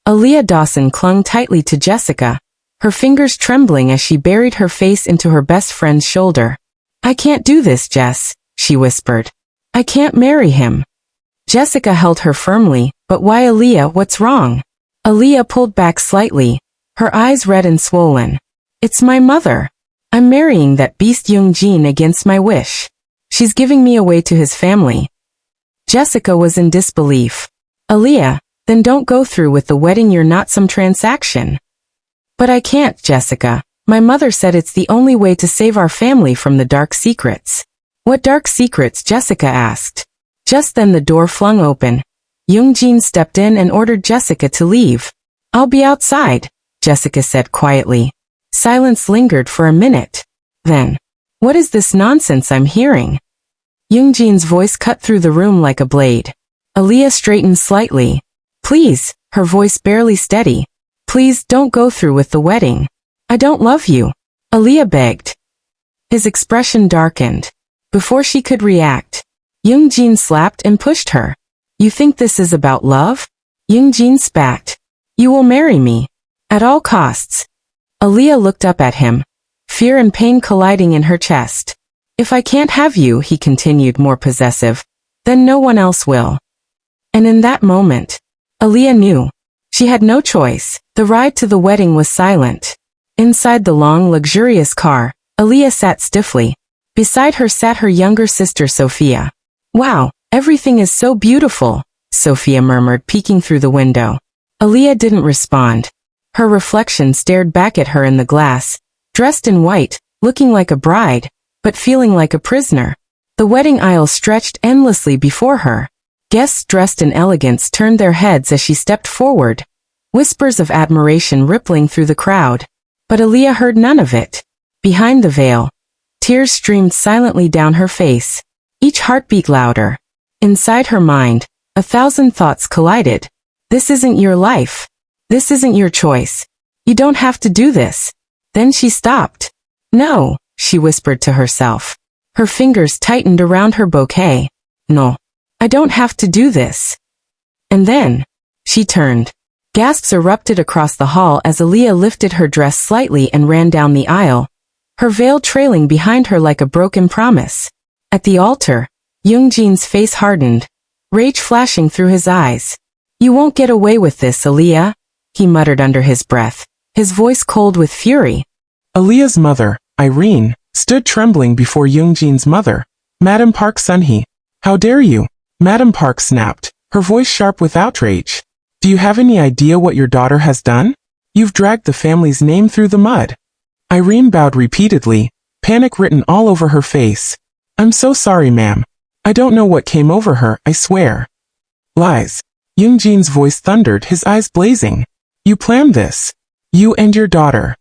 Aaliyah Dawson clung tightly to Jessica, her fingers trembling as she buried her face into her best friend's shoulder. "I can't do this, Jess," she whispered. "I can't marry him." Jessica held her firmly. "But why, Aaliyah, what's wrong?" Aaliyah pulled back slightly, her eyes red and swollen. "It's my mother. I'm marrying that beast Young-jin against my wish. She's giving me away to his family." Jessica was in disbelief. "Aaliyah, then don't go through with the wedding. You're not some transaction." "But I can't, Jessica. My mother said it's the only way to save our family from the dark secrets." "What dark secrets?" Jessica asked. Just then the door flung open. Young-jin stepped in and ordered Jessica to leave. "I'll be outside," Jessica said quietly. Silence lingered for a minute. Then, "What is this nonsense I'm hearing?" Young-jin's voice cut through the room like a blade. Aaliyah straightened slightly. "Please," her voice barely steady. "Please don't go through with the wedding. I don't love you," Aaliyah begged. His expression darkened. Before she could react, Young-jin slapped and pushed her. "You think this is about love?" Young-jin spat. "You will marry me. At all costs." Aaliyah looked up at him, fear and pain colliding in her chest. "If I can't have you," he continued, more possessive, "then no one else will." And in that moment, Aaliyah knew. She had no choice. The ride to the wedding was silent. Inside the long, luxurious car, Aaliyah sat stiffly. Beside her sat her younger sister Sophia. "Wow, everything is so beautiful," Sophia murmured, peeking through the window. Aaliyah didn't respond. Her reflection stared back at her in the glass, dressed in white, looking like a bride, but feeling like a prisoner. The wedding aisle stretched endlessly before her. Guests dressed in elegance turned their heads as she stepped forward, whispers of admiration rippling through the crowd. But Aaliyah heard none of it. Behind the veil, tears streamed silently down her face, each heartbeat louder. Inside her mind, 1,000 thoughts collided. "This isn't your life. This isn't your choice. You don't have to do this." Then she stopped. "No," she whispered to herself. Her fingers tightened around her bouquet. "No, I don't have to do this." And then, she turned. Gasps erupted across the hall as Aaliyah lifted her dress slightly and ran down the aisle, her veil trailing behind her like a broken promise. At the altar, Young-jin's face hardened, rage flashing through his eyes. "You won't get away with this, Aaliyah," he muttered under his breath, his voice cold with fury. Aaliyah's mother, Irene, stood trembling before Young-jin's mother. "Madam Park Sun-hee, how dare you?" Madam Park snapped, her voice sharp with outrage. "Do you have any idea what your daughter has done? You've dragged the family's name through the mud." Irene bowed repeatedly, panic written all over her face. "I'm so sorry, ma'am. I don't know what came over her, I swear." "Lies." Young-jin's voice thundered, his eyes blazing. "You planned this. You and your daughter."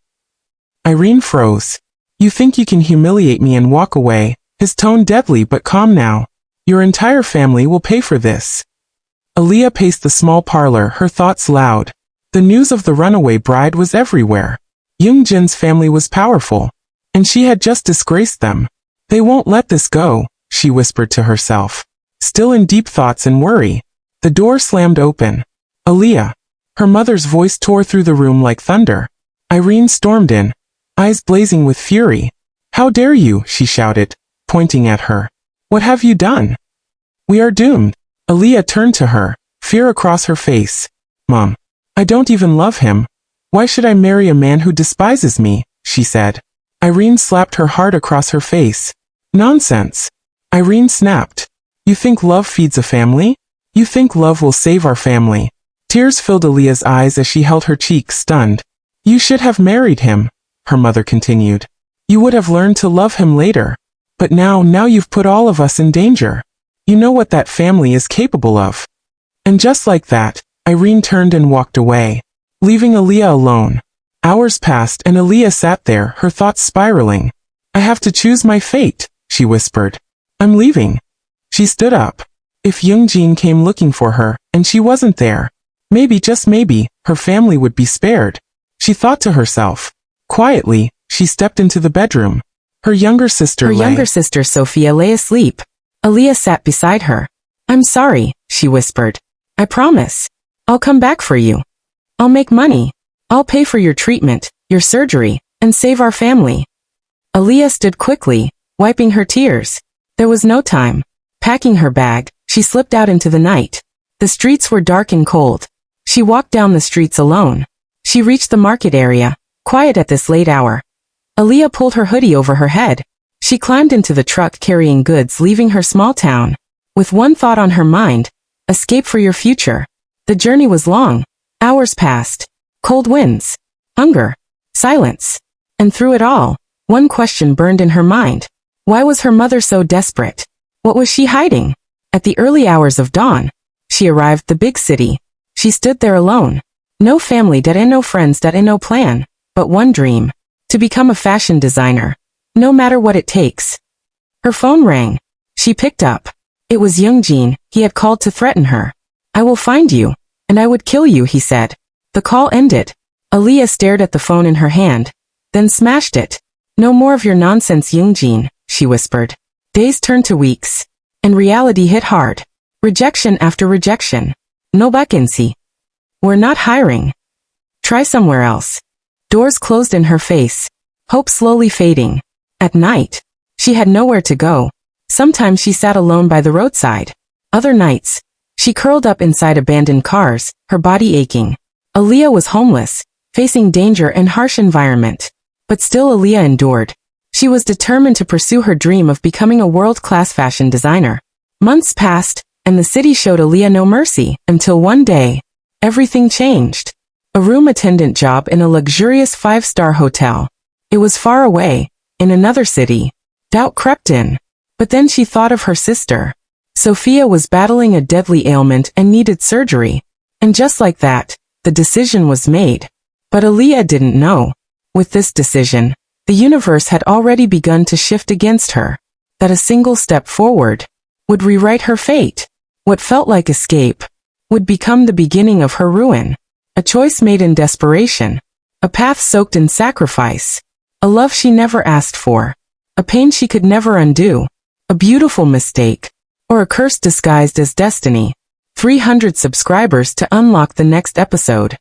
Irene froze. "You think you can humiliate me and walk away?" His tone deadly but calm now. "Your entire family will pay for this." Aaliyah paced the small parlor, her thoughts loud. The news of the runaway bride was everywhere. Young-jin's family was powerful, and she had just disgraced them. "They won't let this go," she whispered to herself, still in deep thoughts and worry. The door slammed open. "Aaliyah." Her mother's voice tore through the room like thunder. Irene stormed in, eyes blazing with fury. "How dare you?" she shouted, pointing at her. "What have you done? We are doomed." Aaliyah turned to her, fear across her face. "Mom, I don't even love him. Why should I marry a man who despises me?" she said. Irene slapped her hard across her face. "Nonsense." Irene snapped. "You think love feeds a family? You think love will save our family?" Tears filled Aaliyah's eyes as she held her cheek, stunned. "You should have married him," her mother continued. "You would have learned to love him later. But now you've put all of us in danger. You know what that family is capable of." And just like that, Irene turned and walked away, leaving Aaliyah alone. Hours passed and Aaliyah sat there, her thoughts spiraling. "I have to choose my fate," she whispered. "I'm leaving." She stood up. If Young-jin came looking for her, and she wasn't there, maybe, just maybe, her family would be spared. She thought to herself. Quietly, she stepped into the bedroom. Her younger sister Sophia lay asleep. Aaliyah sat beside her. "I'm sorry," she whispered. "I promise. I'll come back for you." I'll make money. I'll pay for your treatment, your surgery, and save our family. Aaliyah stood quickly, wiping her tears. There was no time. Packing her bag, she slipped out into the night. The streets were dark and cold. She walked down the streets alone. She reached the market area, quiet at this late hour. Aaliyah pulled her hoodie over her head. She climbed into the truck carrying goods leaving her small town. With one thought on her mind, escape for your future. The journey was long. Hours passed. Cold winds. Hunger. Silence. And through it all, one question burned in her mind. Why was her mother so desperate? What was she hiding? At the early hours of dawn, she arrived the big city. She stood there alone. No family, no friends, no plan, but one dream. To become a fashion designer. No matter what it takes. Her phone rang. She picked up. It was Yoongjin. He had called to threaten her. I will find you, and I would kill you, he said. The call ended. Aaliyah stared at the phone in her hand, then smashed it. No more of your nonsense, Yoongjin, she whispered. Days turned to weeks, and reality hit hard. Rejection after rejection. No vacancy. We're not hiring. Try somewhere else. Doors closed in her face. Hope slowly fading. At night, she had nowhere to go. Sometimes she sat alone by the roadside. Other nights, she curled up inside abandoned cars, her body aching. Aaliyah was homeless, facing danger and harsh environment. But still Aaliyah endured. She was determined to pursue her dream of becoming a world-class fashion designer. Months passed, and the city showed Aaliyah no mercy, until one day, everything changed. A room attendant job in a luxurious 5-star hotel. It was far away, in another city. Doubt crept in. But then she thought of her sister. Sophia was battling a deadly ailment and needed surgery. And just like that, the decision was made. But Aaliyah didn't know. With this decision, the universe had already begun to shift against her. That a single step forward would rewrite her fate. What felt like escape would become the beginning of her ruin. A choice made in desperation. A path soaked in sacrifice. A love she never asked for. A pain she could never undo. A beautiful mistake. Or a curse disguised as destiny. 300 subscribers to unlock the next episode.